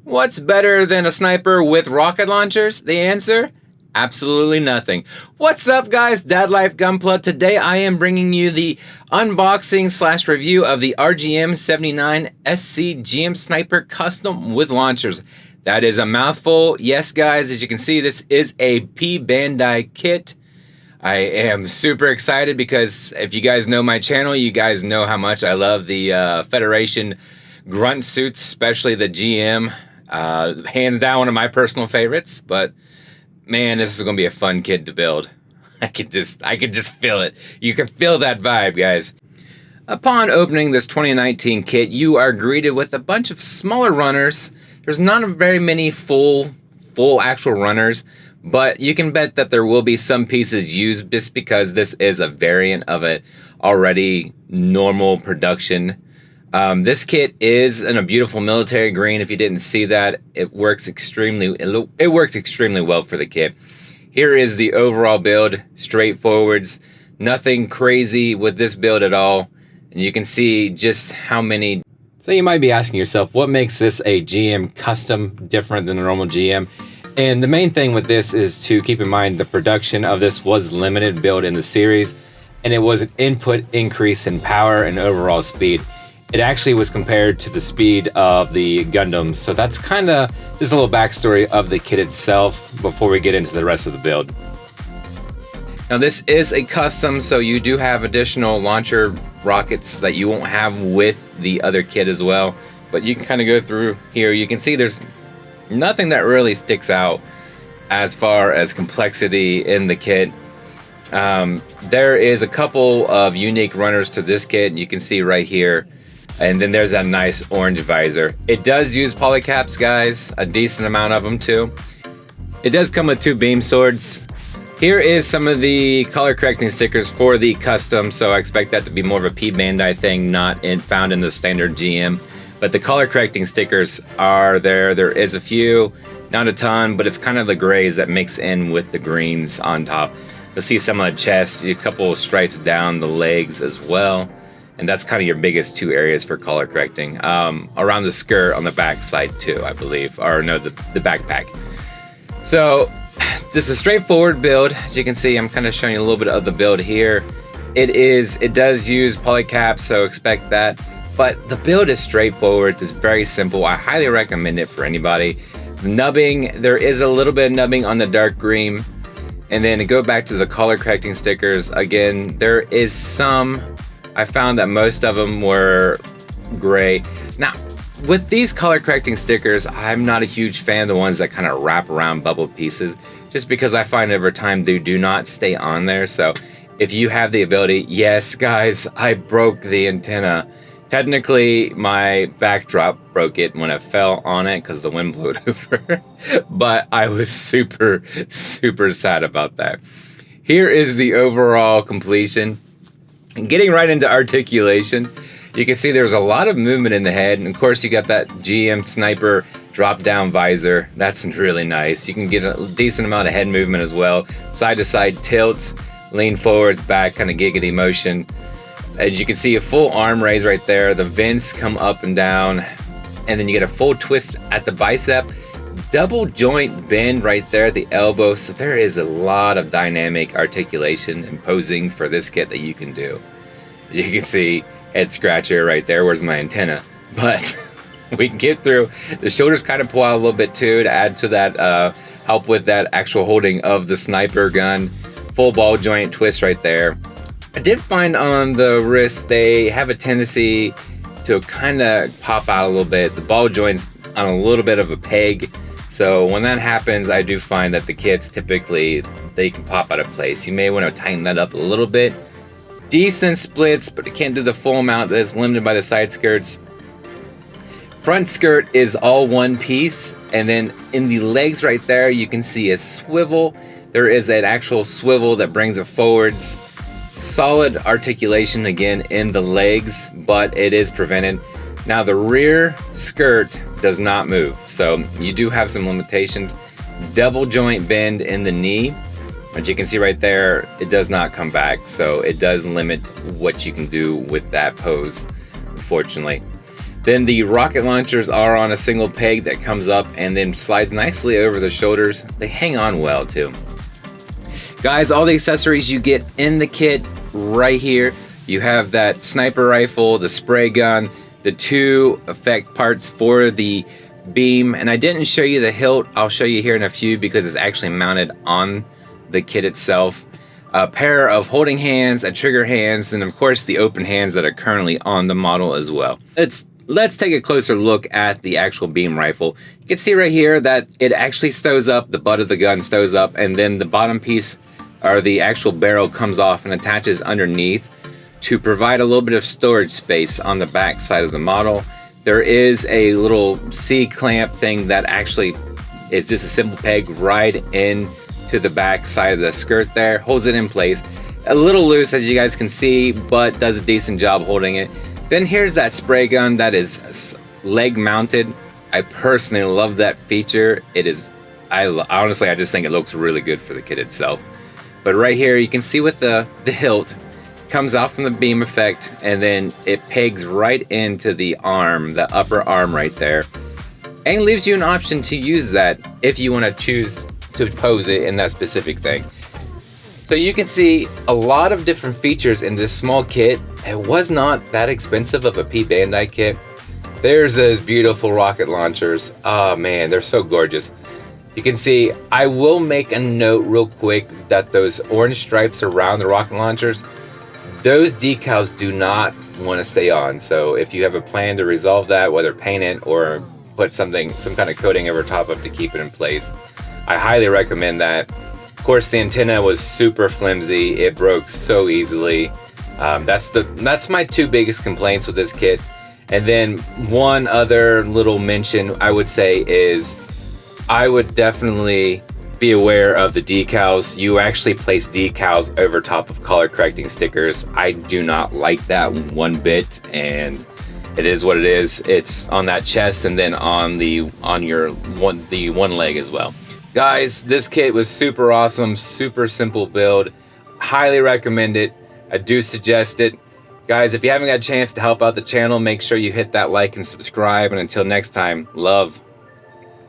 What's better than a sniper with rocket launchers? The answer? Absolutely nothing. What's up, guys? Dad Life Gunplay. Today I am bringing you the unboxing / review of the RGM 79 SC GM Sniper Custom with launchers. That is a mouthful. Yes, guys, as you can see, this is a P-Bandai kit. I am super excited because if you guys know my channel, you guys know how much I love the Federation grunt suits, especially the GM. Hands down one of my personal favorites, but man, this is gonna be a fun kit to build. I could just feel it. You can feel that vibe, guys. Upon opening this 2019 kit, you are greeted with a bunch of smaller runners. There's not very many full actual runners, but you can bet that there will be some pieces used just because this is a variant of it already normal production. This kit is in a beautiful military green. If you didn't see that, it works extremely well for the kit. Here is the overall build, straightforwards, nothing crazy with this build at all. And you can see just how many. So you might be asking yourself, what makes this a GM custom different than a normal GM? And the main thing with this is to keep in mind the production of this was limited build in the series, and it was an input increase in power and overall speed. It actually was compared to the speed of the Gundams, so that's kind of just a little backstory of the kit itself before we get into the rest of the build. Now this is a custom, so you do have additional launcher rockets that you won't have with the other kit as well, but you can kind of go through here. You can see there's nothing that really sticks out as far as complexity in the kit. There is a couple of unique runners to this kit, you can see right here. And then there's that nice orange visor. It does use polycaps, guys, a decent amount of them too. It does come with 2 beam swords. Here is some of the color correcting stickers for the custom, so I expect that to be more of a P-Bandai thing, not found in the standard GM. But the color correcting stickers are there. There is a few, not a ton, but it's kind of the grays that mix in with the greens on top. You'll see some of the chest, a couple of stripes down the legs as well. And that's kind of your biggest 2 areas for color correcting. Around the skirt on the back side too, I believe. Or no, the backpack. So, this is a straightforward build. As you can see, I'm kind of showing you a little bit of the build here. It does use polycaps, so expect that. But the build is straightforward. It's very simple. I highly recommend it for anybody. The nubbing, there is a little bit of nubbing on the dark green. And then to go back to the color correcting stickers, again, there is some. I found that most of them were gray. Now, with these color correcting stickers, I'm not a huge fan of the ones that kind of wrap around bubble pieces, just because I find over time they do not stay on there. So if you have the ability, yes, guys, I broke the antenna. Technically, my backdrop broke it when I fell on it because the wind blew it over, but I was super sad about that. Here is the overall completion. And getting right into articulation, you can see there's a lot of movement in the head, and of course you got that GM sniper drop down visor. That's really nice. You can get a decent amount of head movement as well. Side to side tilts, lean forwards, back, kind of giggity motion. As you can see, a full arm raise right there. The vents come up and down, and then you get a full twist at the bicep. Double joint bend right there at the elbow. So there is a lot of dynamic articulation and posing for this kit that you can do. As you can see, head scratcher right there. Where's my antenna? But we can get through. The shoulders kind of pull out a little bit too to add to that, help with that actual holding of the sniper gun. Full ball joint twist right there. I did find on the wrist they have a tendency to kind of pop out a little bit. The ball joint's on a little bit of a peg. So when that happens, I do find that the kits typically, they can pop out of place. You may want to tighten that up a little bit. Decent splits, but it can't do the full amount. That's limited by the side skirts. Front skirt is all one piece. And then in the legs right there, you can see a swivel. There is an actual swivel that brings it forwards. Solid articulation again in the legs, but it is prevented. Now the rear skirt does not move, so you do have some limitations. Double joint bend in the knee, as you can see right there, it does not come back, so it does limit what you can do with that pose, unfortunately. Then the rocket launchers are on a single peg that comes up and then slides nicely over the shoulders. They hang on well too. Guys, all the accessories you get in the kit right here. You have that sniper rifle, the spray gun, the 2 effect parts for the beam, and I didn't show you the hilt. I'll show you here in a few because it's actually mounted on the kit itself. A pair of holding hands, a trigger hands, and of course the open hands that are currently on the model as well. Let's take a closer look at the actual beam rifle. You can see right here that it actually stows up, the butt of the gun stows up, and then the bottom piece, or the actual barrel, comes off and attaches underneath to provide a little bit of storage space on the back side of the model. There is a little C-clamp thing that actually is just a simple peg right in to the back side of the skirt there, holds it in place. A little loose as you guys can see, but does a decent job holding it. Then here's that spray gun that is leg mounted. I personally love that feature. Honestly, I just think it looks really good for the kit itself. But right here, you can see with the hilt, comes out from the beam effect, and then it pegs right into the arm, the upper arm right there, and leaves you an option to use that if you want to choose to pose it in that specific thing. So you can see a lot of different features in this small kit. It was not that expensive of a P-Bandai kit. There's those beautiful rocket launchers. Oh man, they're so gorgeous. You can see, I will make a note real quick that those orange stripes around the rocket launchers, those decals do not want to stay on. So if you have a plan to resolve that, whether paint it or put some kind of coating over top of it to keep it in place, I highly recommend that. Of course, the antenna was super flimsy. It broke so easily. That's my 2 biggest complaints with this kit. And then one other little mention I would say is, I would definitely be aware of the decals. You actually place decals over top of color correcting stickers. I do not like that one bit, and it is what it is. It's on that chest and then on the one leg as well. Guys, this kit was super awesome, super simple build. Highly recommend it. I do suggest it. Guys, if you haven't got a chance to help out the channel, make sure you hit that like and subscribe. And until next time, love.